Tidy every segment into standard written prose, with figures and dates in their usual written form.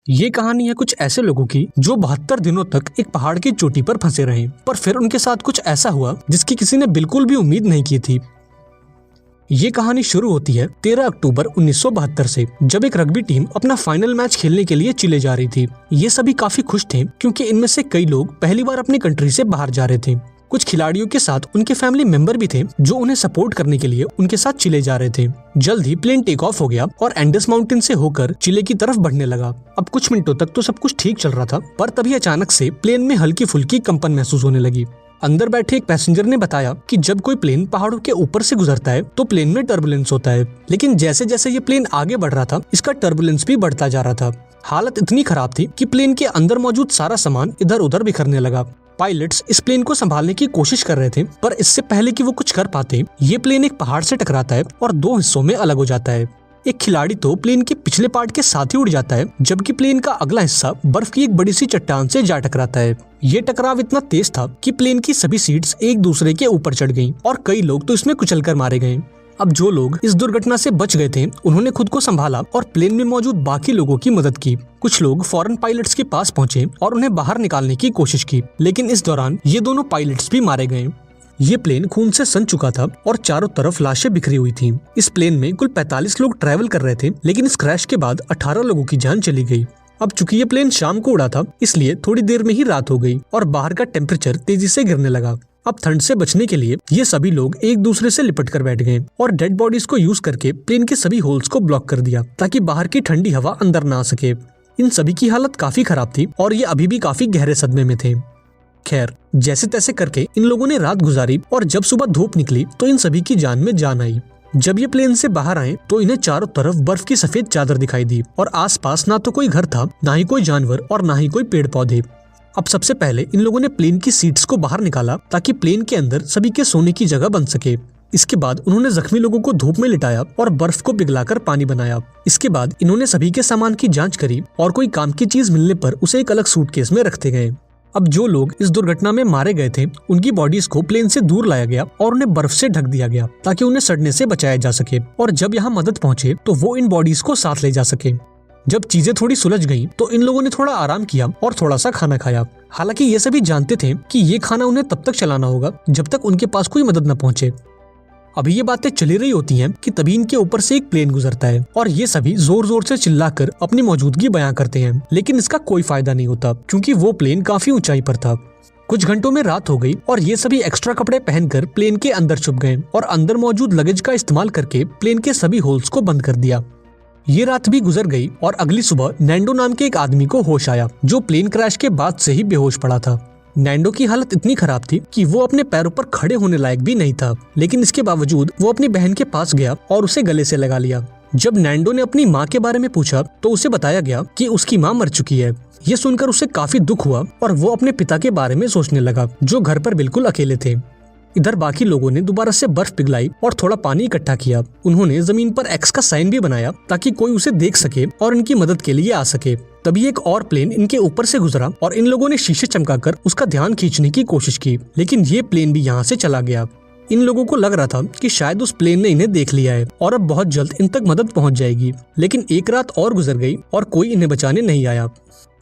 ये कहानी है कुछ ऐसे लोगों की जो 72 दिनों तक एक पहाड़ की चोटी पर फंसे रहे, पर फिर उनके साथ कुछ ऐसा हुआ जिसकी किसी ने बिल्कुल भी उम्मीद नहीं की थी। ये कहानी शुरू होती है 13 अक्टूबर 1972 से, जब एक रग्बी टीम अपना फाइनल मैच खेलने के लिए चिले जा रही थी। ये सभी काफी खुश थे क्योंकि इनमें से कई लोग पहली बार अपनी कंट्री से बाहर जा रहे थे। कुछ खिलाड़ियों के साथ उनके फैमिली मेंबर भी थे जो उन्हें सपोर्ट करने के लिए उनके साथ चिले जा रहे थे। जल्द ही प्लेन टेक ऑफ हो गया और एंडेस माउंटेन से होकर चिले की तरफ बढ़ने लगा। अब कुछ मिनटों तक तो सब कुछ ठीक चल रहा था, पर तभी अचानक से प्लेन में हल्की फुल्की कंपन महसूस होने लगी। अंदर बैठे एक पैसेंजर ने बताया कि जब कोई प्लेन पहाड़ों के ऊपर से गुजरता है तो प्लेन में टर्बुलेंस होता है, लेकिन जैसे जैसे ये प्लेन आगे बढ़ रहा था इसका टर्बुलेंस भी बढ़ता जा रहा था। हालत इतनी खराब थी कि प्लेन के अंदर मौजूद सारा सामान इधर उधर बिखरने लगा। पायलट्स इस प्लेन को संभालने की कोशिश कर रहे थे, पर इससे पहले कि वो कुछ कर पाते ये प्लेन एक पहाड़ से टकराता है और दो हिस्सों में अलग हो जाता है। एक खिलाड़ी तो प्लेन के पिछले पार्ट के साथ ही उड़ जाता है, जबकि प्लेन का अगला हिस्सा बर्फ की एक बड़ी सी चट्टान से जा टकराता है। ये टकराव इतना तेज था कि प्लेन की सभी सीट्स एक दूसरे के ऊपर चढ़ गईं और कई लोग तो इसमें कुचलकर मारे गए। अब जो लोग इस दुर्घटना से बच गए थे उन्होंने खुद को संभाला और प्लेन में मौजूद बाकी लोगों की मदद की। कुछ लोग फौरन पायलट्स के पास पहुंचे और उन्हें बाहर निकालने की कोशिश की, लेकिन इस दौरान ये दोनों पायलट्स भी मारे गए। ये प्लेन खून से सन चुका था और चारों तरफ लाशें बिखरी हुई थीं। इस प्लेन में कुल 45 लोग ट्रैवल कर रहे थे, लेकिन इस क्रैश के बाद 18 लोगों की जान चली गई। अब चूंकि ये प्लेन शाम को उड़ा था, इसलिए थोड़ी देर में ही रात हो गई और बाहर का टेम्परेचर तेजी से गिरने लगा। अब ठंड से बचने के लिए ये सभी लोग एक दूसरे से लिपट कर बैठ गए और डेड बॉडीज को यूज करके प्लेन के सभी होल्स को ब्लॉक कर दिया ताकि बाहर की ठंडी हवा अंदर ना आ सके। इन सभी की हालत काफी खराब थी और ये अभी भी काफी गहरे सदमे में थे। खैर, जैसे तैसे करके इन लोगों ने रात गुजारी और जब सुबह धूप निकली तो इन सभी की जान में जान आई। जब ये प्लेन से बाहर आए तो इन्हें चारों तरफ बर्फ की सफेद चादर दिखाई दी और आसपास ना तो कोई घर था, ना ही कोई जानवर और ना ही कोई पेड़ पौधे। अब सबसे पहले इन लोगों ने प्लेन की सीट्स को बाहर निकाला ताकि प्लेन के अंदर सभी के सोने की जगह बन सके। इसके बाद उन्होंने जख्मी लोगों को धूप में लिटाया और बर्फ को पिघलाकर पानी बनाया। इसके बाद इन्होंने सभी के सामान की जांच करी और कोई काम की चीज मिलने पर उसे एक अलग सूटकेस में रखते गए। अब जो लोग इस दुर्घटना में मारे गए थे उनकी बॉडीज को प्लेन से दूर लाया गया और उन्हें बर्फ से ढक दिया गया ताकि उन्हें सड़ने से बचाया जा सके, और जब यहाँ मदद पहुंचे तो वो इन बॉडीज को साथ ले जा सके। जब चीजें थोड़ी सुलझ गईं तो इन लोगों ने थोड़ा आराम किया और थोड़ा सा खाना खाया। हालांकि ये सभी जानते थे कि ये खाना उन्हें तब तक चलाना होगा जब तक उनके पास कोई मदद न पहुंचे। अभी ये बातें चली रही होती हैं कि तभी इनके ऊपर से एक प्लेन गुजरता है और ये सभी जोर जोर से चिल्लाकर अपनी मौजूदगी बयां करते हैं, लेकिन इसका कोई फायदा नहीं होता क्योंकि वो प्लेन काफी ऊंचाई पर था। कुछ घंटों में रात हो गई और ये सभी एक्स्ट्रा कपड़े पहनकर प्लेन के अंदर छुप गए और अंदर मौजूद लगेज का इस्तेमाल करके प्लेन के सभी होल्स को बंद कर दिया। ये रात भी गुजर गई और अगली सुबह नैंडो नाम के एक आदमी को होश आया जो प्लेन क्रैश के बाद से ही बेहोश पड़ा था। नैंडो की हालत इतनी खराब थी कि वो अपने पैरों पर खड़े होने लायक भी नहीं था, लेकिन इसके बावजूद वो अपनी बहन के पास गया और उसे गले से लगा लिया। जब नैंडो ने अपनी माँ के बारे में पूछा तो उसे बताया गया कि उसकी माँ मर चुकी है। ये सुनकर उसे काफी दुख हुआ और वो अपने पिता के बारे में सोचने लगा जो घर पर बिल्कुल अकेले थे। इधर बाकी लोगों ने दोबारा से बर्फ पिघलाई और थोड़ा पानी इकट्ठा किया। उन्होंने जमीन पर एक्स का साइन भी बनाया ताकि कोई उसे देख सके और इनकी मदद के लिए आ सके। तभी एक और प्लेन इनके ऊपर से गुजरा और इन लोगों ने शीशे चमकाकर उसका ध्यान खींचने की कोशिश की, लेकिन ये प्लेन भी यहाँ से चला गया। इन लोगों को लग रहा था कि शायद उस प्लेन ने इन्हें देख लिया है और अब बहुत जल्द इन तक मदद पहुंच जाएगी, लेकिन एक रात और गुजर गई और कोई इन्हें बचाने नहीं आया।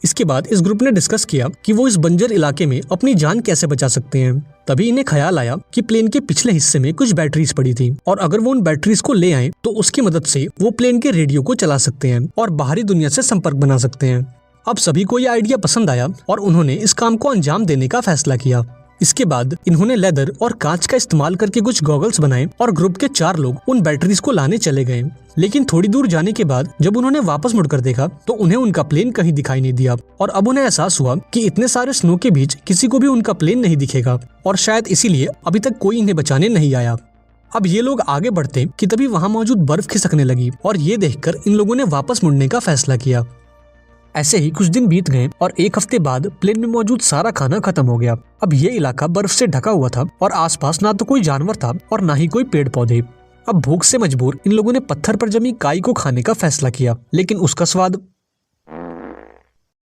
इसके बाद इस ग्रुप ने डिस्कस किया कि वो इस बंजर इलाके में अपनी जान कैसे बचा सकते हैं। तभी इन्हें ख्याल आया कि प्लेन के पिछले हिस्से में कुछ बैटरीज पड़ी थी और अगर वो उन बैटरीज को ले आए तो उसकी मदद से वो प्लेन के रेडियो को चला सकते हैं और बाहरी दुनिया से संपर्क बना सकते हैं। अब सभी को यह आइडिया पसंद आया और उन्होंने इस काम को अंजाम देने का फैसला किया। इसके बाद इन्होंने लेदर और कांच का इस्तेमाल करके कुछ गॉगल्स बनाए और ग्रुप के 4 लोग उन बैटरीज को लाने चले गए। लेकिन थोड़ी दूर जाने के बाद जब उन्होंने वापस मुड़कर देखा तो उन्हें उनका प्लेन कहीं दिखाई नहीं दिया और अब उन्हें एहसास हुआ कि इतने सारे स्नो के बीच किसी को भी उनका प्लेन नहीं दिखेगा और शायद इसीलिए अभी तक कोई इन्हें बचाने नहीं आया। अब ये लोग आगे बढ़ते कि तभी वहाँ मौजूद बर्फ खिसकने लगी और ये देखकर इन लोगों ने वापस मुड़ने का फैसला किया। ऐसे ही कुछ दिन बीत गए और एक हफ्ते बाद प्लेन में मौजूद सारा खाना खत्म हो गया। अब ये इलाका बर्फ से ढका हुआ था और आसपास ना तो कोई जानवर था और ना ही कोई पेड़ पौधे। अब भूख से मजबूर इन लोगों ने पत्थर पर जमी काई को खाने का फैसला किया, लेकिन उसका स्वाद।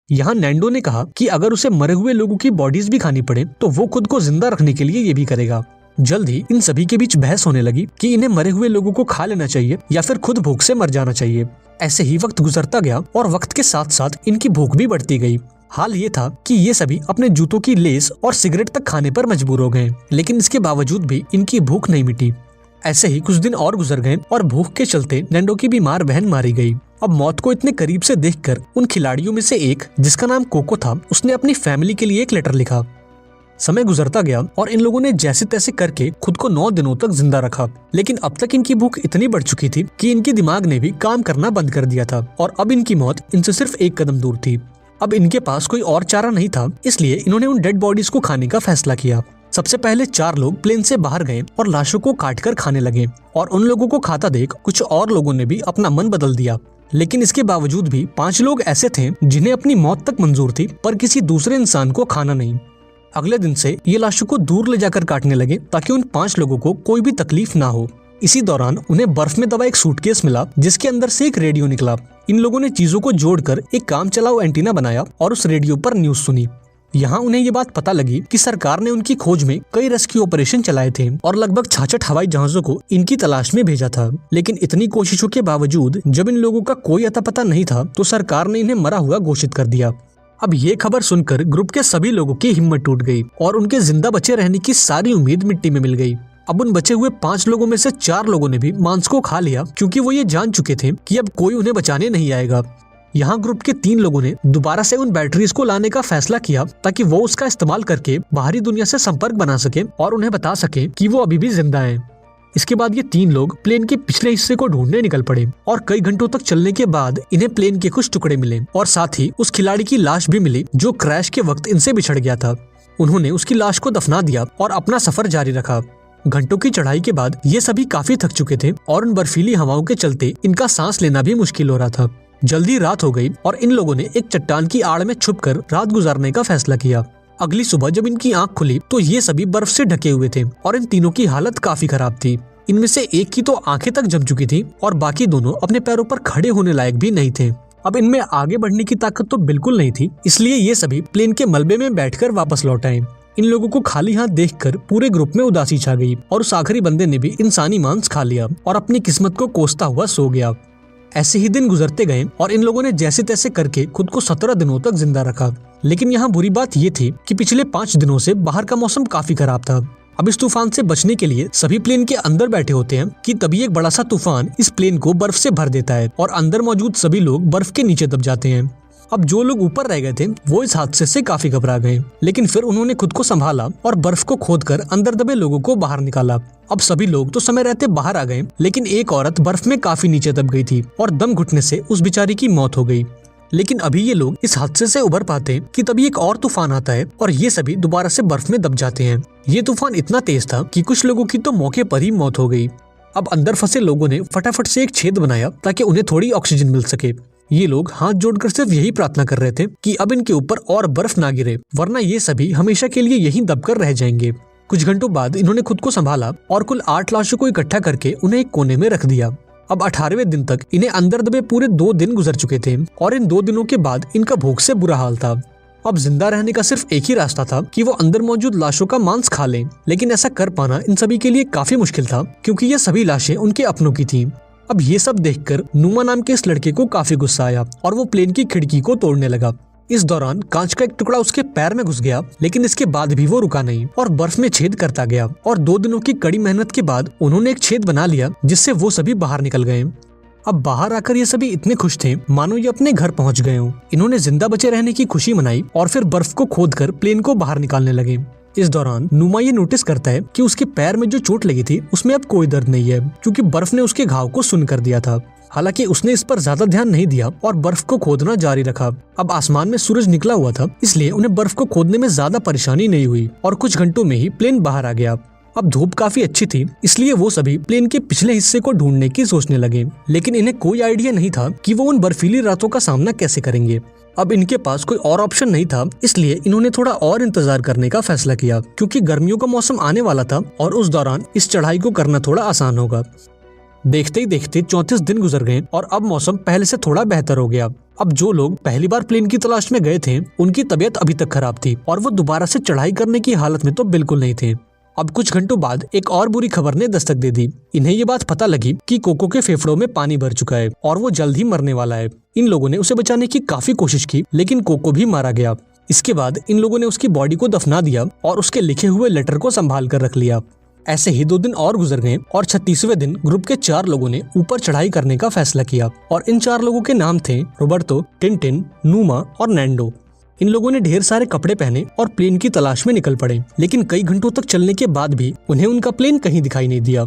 यहाँ नैंडो ने कहा कि अगर उसे मरे हुए लोगों की बॉडीज भी खानी पड़े तो वो खुद को जिंदा रखने के लिए ये भी करेगा। जल्द ही इन सभी के बीच बहस होने लगी कि इन्हें मरे हुए लोगों को खा लेना चाहिए या फिर खुद भूख से मर जाना चाहिए। ऐसे ही वक्त गुजरता गया और वक्त के साथ साथ इनकी भूख भी बढ़ती गई। हाल ये था कि ये सभी अपने जूतों की लेस और सिगरेट तक खाने पर मजबूर हो गए, लेकिन इसके बावजूद भी इनकी भूख नहीं मिटी। ऐसे ही कुछ दिन और गुजर गए और भूख के चलते नैंडो की बीमार बहन मारी गई। अब मौत को इतने करीब से देखकर उन खिलाड़ियों में से एक, जिसका नाम कोको था, उसने अपनी फैमिली के लिए एक लेटर लिखा। समय गुजरता गया और इन लोगों ने जैसे तैसे करके खुद को 9 दिनों तक जिंदा रखा, लेकिन अब तक इनकी भूख इतनी बढ़ चुकी थी कि इनके दिमाग ने भी काम करना बंद कर दिया था और अब इनकी मौत इनसे सिर्फ एक कदम दूर थी। अब इनके पास कोई और चारा नहीं था, इसलिए इन्होंने उन डेड बॉडीज को खाने का फैसला किया। सबसे पहले 4 लोग प्लेन से बाहर गए और लाशों को काटकर खाने लगे और उन लोगों को खाता देख कुछ और लोगों ने भी अपना मन बदल दिया। लेकिन इसके बावजूद भी 5 लोग ऐसे थे जिन्हें अपनी मौत तक मंजूर थी, पर किसी दूसरे इंसान को खाना नहीं। अगले दिन से ये लाशों को दूर ले जाकर काटने लगे ताकि उन 5 लोगों को कोई भी तकलीफ ना हो। इसी दौरान उन्हें बर्फ में दबा एक सूटकेस मिला जिसके अंदर से एक रेडियो निकला। इन लोगों ने चीजों को जोड़कर एक काम चलाऊ एंटीना बनाया और उस रेडियो पर न्यूज सुनी। यहाँ उन्हें ये बात पता लगी कि सरकार ने उनकी खोज में कई रेस्क्यू ऑपरेशन चलाए थे और लगभग 66 हवाई जहाजों को इनकी तलाश में भेजा था। लेकिन इतनी कोशिशों के बावजूद जब इन लोगों का कोई अता पता नहीं था तो सरकार ने इन्हें मरा हुआ घोषित कर दिया। अब ये खबर सुनकर ग्रुप के सभी लोगों की हिम्मत टूट गई और उनके जिंदा बचे रहने की सारी उम्मीद मिट्टी में मिल गई। अब उन बचे हुए 5 लोगों में से 4 लोगों ने भी मांस को खा लिया, क्योंकि वो ये जान चुके थे कि अब कोई उन्हें बचाने नहीं आएगा। यहाँ ग्रुप के 3 लोगों ने दोबारा से उन बैटरीज को लाने का फैसला किया ताकि वो उसका इस्तेमाल करके बाहरी दुनिया से संपर्क बना सके और उन्हें बता सके कि वो अभी भी जिंदा हैं। इसके बाद ये 3 लोग प्लेन के पिछले हिस्से को ढूंढने निकल पड़े और कई घंटों तक चलने के बाद इन्हें प्लेन के कुछ टुकड़े मिले और साथ ही उस खिलाड़ी की लाश भी मिली जो क्रैश के वक्त इनसे बिछड़ गया था। उन्होंने उसकी लाश को दफना दिया और अपना सफर जारी रखा। घंटों की चढ़ाई के बाद ये सभी काफी थक चुके थे और उन बर्फीली हवाओं के चलते इनका सांस लेना भी मुश्किल हो रहा था। जल्दी रात हो गई और इन लोगों ने एक चट्टान की आड़ में छुपकर रात गुजारने का फैसला किया। अगली सुबह जब इनकी आंख खुली तो ये सभी बर्फ से ढके हुए थे और इन तीनों की हालत काफी खराब थी। इनमें से एक की तो आंखें तक जम चुकी थी और बाकी दोनों अपने पैरों पर खड़े होने लायक भी नहीं थे। अब इनमें आगे बढ़ने की ताकत तो बिल्कुल नहीं थी, इसलिए ये सभी प्लेन के मलबे में बैठकर वापस लौट आए। इन लोगों को खाली हाथ देखकर पूरे ग्रुप में उदासी छा गई और उस आखिरी बंदे ने भी इंसानी मांस खा लिया और अपनी किस्मत को कोसता हुआ सो गया। ऐसे ही दिन गुजरते गए और इन लोगों ने जैसे तैसे करके खुद को 17 दिनों तक जिंदा रखा। लेकिन यहाँ बुरी बात ये थी कि पिछले 5 दिनों से बाहर का मौसम काफी खराब था। अब इस तूफान से बचने के लिए सभी प्लेन के अंदर बैठे होते हैं कि तभी एक बड़ा सा तूफान इस प्लेन को बर्फ से भर देता है और अंदर मौजूद सभी लोग बर्फ के नीचे दब जाते हैं। अब जो लोग ऊपर रह गए थे वो इस हादसे से काफी घबरा गए, लेकिन फिर उन्होंने खुद को संभाला और बर्फ को खोदकर अंदर दबे लोगों को बाहर निकाला। अब सभी लोग तो समय रहते बाहर आ गए, लेकिन एक औरत बर्फ में काफी नीचे दब गई थी और दम घुटने से उस बेचारी की मौत हो गई। लेकिन अभी ये लोग इस हादसे से उबर पाते कि तभी एक और तूफान आता है और ये सभी दोबारा से बर्फ में दब जाते हैं। ये तूफान इतना तेज था कि कुछ लोगों की तो मौके पर ही मौत हो गई। अब अंदर फंसे लोगों ने फटाफट से एक छेद बनाया ताकि उन्हें थोड़ी ऑक्सीजन मिल सके। ये लोग हाथ जोड़कर सिर्फ यही प्रार्थना कर रहे थे कि अब इनके ऊपर और बर्फ ना गिरे, वरना ये सभी हमेशा के लिए यहीं दबकर रह जाएंगे। कुछ घंटों बाद इन्होंने खुद को संभाला और कुल 8 लाशों को इकट्ठा करके उन्हें एक कोने में रख दिया। अब 18वें दिन तक इन्हें अंदर दबे पूरे 2 दिन गुजर चुके थे और इन 2 दिनों के बाद इनका भूख से बुरा हाल था। अब जिंदा रहने का सिर्फ एक ही रास्ता था कि वो अंदर मौजूद लाशों का मांस खा लें, लेकिन ऐसा कर पाना इन सभी के लिए काफी मुश्किल था क्योंकि ये सभी लाशें उनके अपनों की थीं। अब ये सब देखकर नुमा नाम के इस लड़के को काफी गुस्सा आया और वो प्लेन की खिड़की को तोड़ने लगा। इस दौरान कांच का एक टुकड़ा उसके पैर में घुस गया, लेकिन इसके बाद भी वो रुका नहीं और बर्फ में छेद करता गया और 2 दिनों की कड़ी मेहनत के बाद उन्होंने एक छेद बना लिया जिससे वो सभी बाहर निकल गए। अब बाहर आकर ये सभी इतने खुश थे मानो ये अपने घर पहुंच गए हों। इन्होंने जिंदा बचे रहने की खुशी मनाई और फिर बर्फ को खोदकर प्लेन को बाहर निकालने लगे। इस दौरान नुमा ये नोटिस करता है कि उसके पैर में जो चोट लगी थी उसमें अब कोई दर्द नहीं है, क्योंकि बर्फ ने उसके घाव को सुन्न कर दिया था। हालांकि उसने इस पर ज्यादा ध्यान नहीं दिया और बर्फ को खोदना जारी रखा। अब आसमान में सूरज निकला हुआ था, इसलिए उन्हें बर्फ को खोदने में ज्यादा परेशानी नहीं हुई और कुछ घंटों में ही प्लेन बाहर आ गया। अब धूप काफी अच्छी थी, इसलिए वो सभी प्लेन के पिछले हिस्से को ढूंढने की सोचने लगे, लेकिन इन्हें कोई आइडिया नहीं था कि वो उन बर्फीली रातों का सामना कैसे करेंगे। अब इनके पास कोई और ऑप्शन नहीं था, इसलिए इन्होंने थोड़ा और इंतजार करने का फैसला किया, क्योंकि गर्मियों का मौसम आने वाला था और उस दौरान इस चढ़ाई को करना थोड़ा आसान होगा। देखते ही देखते 34 दिन गुजर गए और अब मौसम पहले से थोड़ा बेहतर हो गया। अब जो लोग पहली बार प्लेन की तलाश में गए थे उनकी तबीयत अभी तक खराब थी और वो दोबारा से चढ़ाई करने की हालत में तो बिल्कुल नहीं थे। अब कुछ घंटों बाद एक और बुरी खबर ने दस्तक दे दी। इन्हें ये बात पता लगी कि कोको के फेफड़ों में पानी भर चुका है और वो जल्द ही मरने वाला है। इन लोगों ने उसे बचाने की काफी कोशिश की, लेकिन कोको भी मारा गया। इसके बाद इन लोगों ने उसकी बॉडी को दफना दिया और उसके लिखे हुए लेटर को संभाल कर रख लिया। ऐसे ही 2 दिन और गुजर गए और 36वें दिन ग्रुप के 4 लोगों ने ऊपर चढ़ाई करने का फैसला किया और इन 4 लोगों के नाम थे रोबर्टो, टिनटिन, नूमा और नैंडो। इन लोगों ने ढेर सारे कपड़े पहने और प्लेन की तलाश में निकल पड़े, लेकिन कई घंटों तक चलने के बाद भी उन्हें उनका प्लेन कहीं दिखाई नहीं दिया।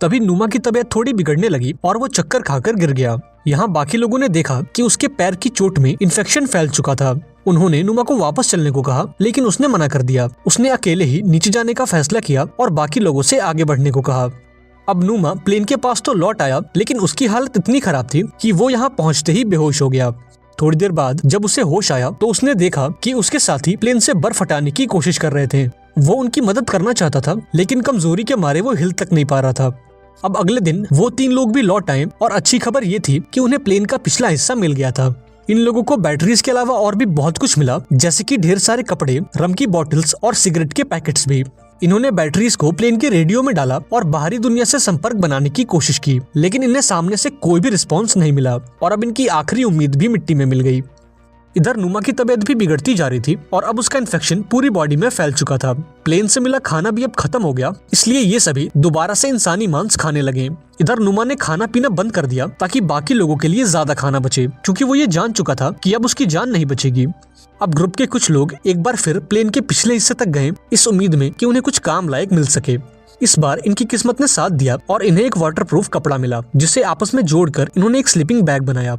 तभी नूमा की तबीयत थोड़ी बिगड़ने लगी और वो चक्कर खाकर गिर गया। यहाँ बाकी लोगों ने देखा कि उसके पैर की चोट में इन्फेक्शन फैल चुका था। उन्होंने नूमा को वापस चलने को कहा, लेकिन उसने मना कर दिया। उसने अकेले ही नीचे जाने का फैसला किया और बाकी लोगों से आगे बढ़ने को कहा। अब नूमा प्लेन के पास तो लौट आया, लेकिन उसकी हालत इतनी खराब थी कि वो यहाँ पहुँचते ही बेहोश हो गया। थोड़ी देर बाद जब उसे होश आया तो उसने देखा कि उसके साथी प्लेन से बर्फ हटाने की कोशिश कर रहे थे। वो उनकी मदद करना चाहता था, लेकिन कमजोरी के मारे वो हिल तक नहीं पा रहा था। अब अगले दिन वो 3 लोग भी लौट आए और अच्छी खबर ये थी कि उन्हें प्लेन का पिछला हिस्सा मिल गया था। इन लोगों को बैटरीज के अलावा और भी बहुत कुछ मिला, जैसे कि ढेर सारे कपड़े, रम की बॉटल्स और सिगरेट के पैकेट्स भी। इन्होंने बैटरीज को प्लेन के रेडियो में डाला और बाहरी दुनिया से संपर्क बनाने की कोशिश की, लेकिन इन्हें सामने से कोई भी रिस्पॉन्स नहीं मिला और अब इनकी आखिरी उम्मीद भी मिट्टी में मिल गई। इधर नूमा की तबीयत भी बिगड़ती जा रही थी और अब उसका इन्फेक्शन पूरी बॉडी में फैल चुका था। प्लेन से मिला खाना भी अब खत्म हो गया, इसलिए ये सभी दोबारा से इंसानी मांस खाने लगे। इधर नूमा ने खाना पीना बंद कर दिया ताकि बाकी लोगों के लिए ज्यादा खाना बचे, क्योंकि वो ये जान चुका था कि अब उसकी जान नहीं बचेगी। अब ग्रुप के कुछ लोग एक बार फिर प्लेन के पिछले हिस्से तक गए, इस उम्मीद में कि उन्हें कुछ काम लायक मिल सके। इस बार इनकी किस्मत ने साथ दिया और इन्हें एक वाटरप्रूफ कपड़ा मिला, जिसे आपस में जोड़कर इन्होंने एक स्लीपिंग बैग बनाया।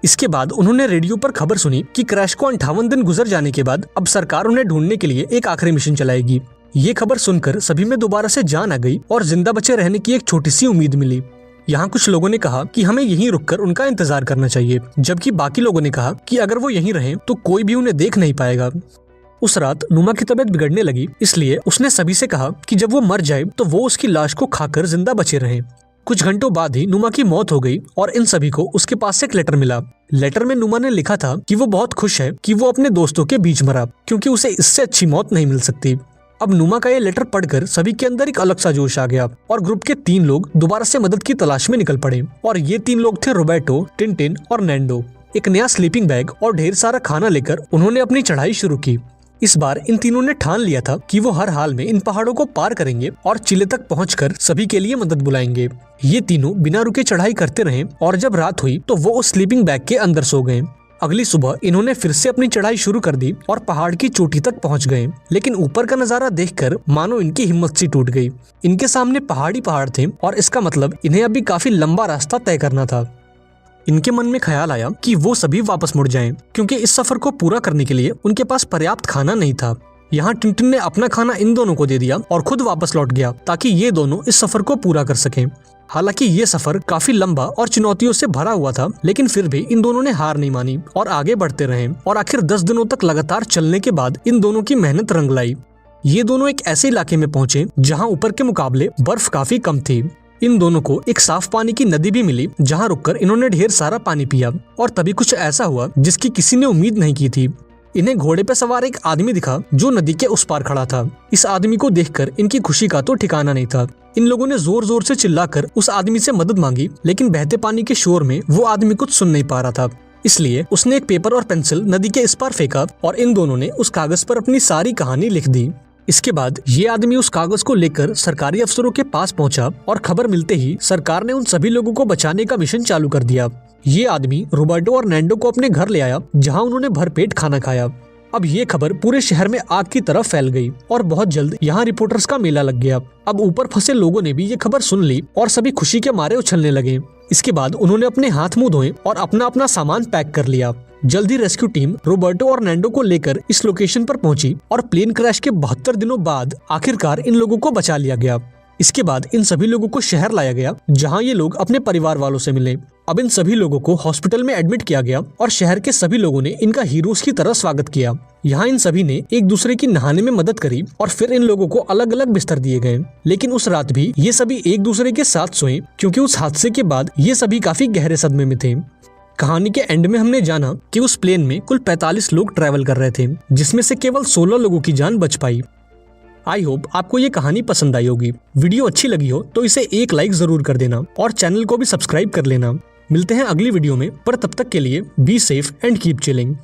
इसके बाद उन्होंने रेडियो पर खबर सुनी कि क्रैश को 58 दिन गुजर जाने के बाद अब सरकार उन्हें ढूंढने के लिए एक आखिरी मिशन चलाएगी। ये खबर सुनकर सभी में दोबारा से जान आ गई और जिंदा बचे रहने की एक छोटी सी उम्मीद मिली। यहाँ कुछ लोगों ने कहा कि हमें यहीं रुककर उनका इंतजार करना चाहिए, जबकि बाकी लोगों ने कहा कि अगर वो यहीं रहें तो कोई भी उन्हें देख नहीं पाएगा। उस रात नूमा की तबीयत बिगड़ने लगी, इसलिए उसने सभी से कहा कि जब वो मर जाए तो वो उसकी लाश को खाकर जिंदा बचे रहें। कुछ घंटों बाद ही नूमा की मौत हो गई और इन सभी को उसके पास से एक लेटर मिला। लेटर में नूमा ने लिखा था कि वो बहुत खुश है कि वो अपने दोस्तों के बीच मरा, क्योंकि उसे इससे अच्छी मौत नहीं मिल सकती। अब नूमा का ये लेटर पढ़कर सभी के अंदर एक अलग सा जोश आ गया और ग्रुप के 3 लोग दोबारा से मदद की तलाश में निकल पड़े। और ये 3 लोग थे रोबर्टो, टिनटिन और नैंडो। एक नया स्लीपिंग बैग और ढेर सारा खाना लेकर उन्होंने अपनी चढ़ाई शुरू की। इस बार इन तीनों ने ठान लिया था कि वो हर हाल में इन पहाड़ों को पार करेंगे और चिले तक पहुंचकर सभी के लिए मदद बुलाएंगे। ये तीनों बिना रुके चढ़ाई करते रहे और जब रात हुई तो वो उस स्लीपिंग बैग के अंदर सो गए। अगली सुबह इन्होंने फिर से अपनी चढ़ाई शुरू कर दी और पहाड़ की चोटी तक पहुंच गए, लेकिन ऊपर का नजारा देखकर मानो इनकी हिम्मत सी टूट गई। इनके सामने पहाड़ी पहाड़ थे और इसका मतलब इन्हें अभी काफी लंबा रास्ता तय करना था। इनके मन में ख्याल आया कि वो सभी वापस मुड़ जाएं, क्योंकि इस सफर को पूरा करने के लिए उनके पास पर्याप्त खाना नहीं था। यहाँ टिनटिन ने अपना खाना इन दोनों को दे दिया और खुद वापस लौट गया ताकि ये दोनों इस सफर को पूरा कर सकें। हालांकि ये सफर काफी लंबा और चुनौतियों से भरा हुआ था, लेकिन फिर भी इन दोनों ने हार नहीं मानी और आगे बढ़ते रहे और आखिर 10 दिनों तक लगातार चलने के बाद इन दोनों की मेहनत रंग लाई। ये दोनों एक ऐसे इलाके में पहुंचे जहाँ ऊपर के मुकाबले बर्फ काफी कम थी। इन दोनों को एक साफ पानी की नदी भी मिली, जहाँ रुककर इन्होंने ढेर सारा पानी पिया और तभी कुछ ऐसा हुआ जिसकी किसी ने उम्मीद नहीं की थी। इन्हें घोड़े पे सवार एक आदमी दिखा जो नदी के उस पार खड़ा था। इस आदमी को देखकर इनकी खुशी का तो ठिकाना नहीं था। इन लोगों ने जोर जोर से चिल्लाकर उस आदमी से मदद मांगी, लेकिन बहते पानी के शोर में वो आदमी कुछ सुन नहीं पा रहा था। इसलिए उसने एक पेपर और पेंसिल नदी के इस पार फेंका और इन दोनों ने उस कागज पर अपनी सारी कहानी लिख दी। इसके बाद ये आदमी उस कागज को लेकर सरकारी अफसरों के पास पहुंचा और खबर मिलते ही सरकार ने उन सभी लोगों को बचाने का मिशन चालू कर दिया। ये आदमी रोबर्टो और नैंडो को अपने घर ले आया, जहां उन्होंने भरपेट खाना खाया। अब ये खबर पूरे शहर में आग की तरह फैल गई और बहुत जल्द यहाँ रिपोर्टर्स का मेला लग गया। अब ऊपर फंसे लोगों ने भी ये खबर सुन ली और सभी खुशी के मारे उछलने लगे। इसके बाद उन्होंने अपने हाथ मुंह धोए और अपना अपना सामान पैक कर लिया। जल्दी रेस्क्यू टीम रोबर्टो और नैंडो को लेकर इस लोकेशन पर पहुंची और प्लेन क्रैश के 72 दिनों बाद आखिरकार इन लोगों को बचा लिया गया। इसके बाद इन सभी लोगों को शहर लाया गया, जहां ये लोग अपने परिवार वालों से मिले। अब इन सभी लोगों को हॉस्पिटल में एडमिट किया गया और शहर के सभी लोगों ने इनका हीरोज की तरह स्वागत किया। यहाँ इन सभी ने एक दूसरे की नहाने में मदद करी और फिर इन लोगों को अलग अलग बिस्तर दिए गए। लेकिन उस रात भी ये सभी एक दूसरे के साथ सोए, क्योंकि उस हादसे के बाद ये सभी काफी गहरे सदमे में थे। कहानी के एंड में हमने जाना कि उस प्लेन में कुल 45 लोग ट्रैवल कर रहे थे, जिसमें से केवल 16 लोगों की जान बच पाई। आई होप आपको ये कहानी पसंद आई होगी। वीडियो अच्छी लगी हो तो इसे एक लाइक जरूर कर देना और चैनल को भी सब्सक्राइब कर लेना। मिलते हैं अगली वीडियो में, पर तब तक के लिए be safe and keep chilling.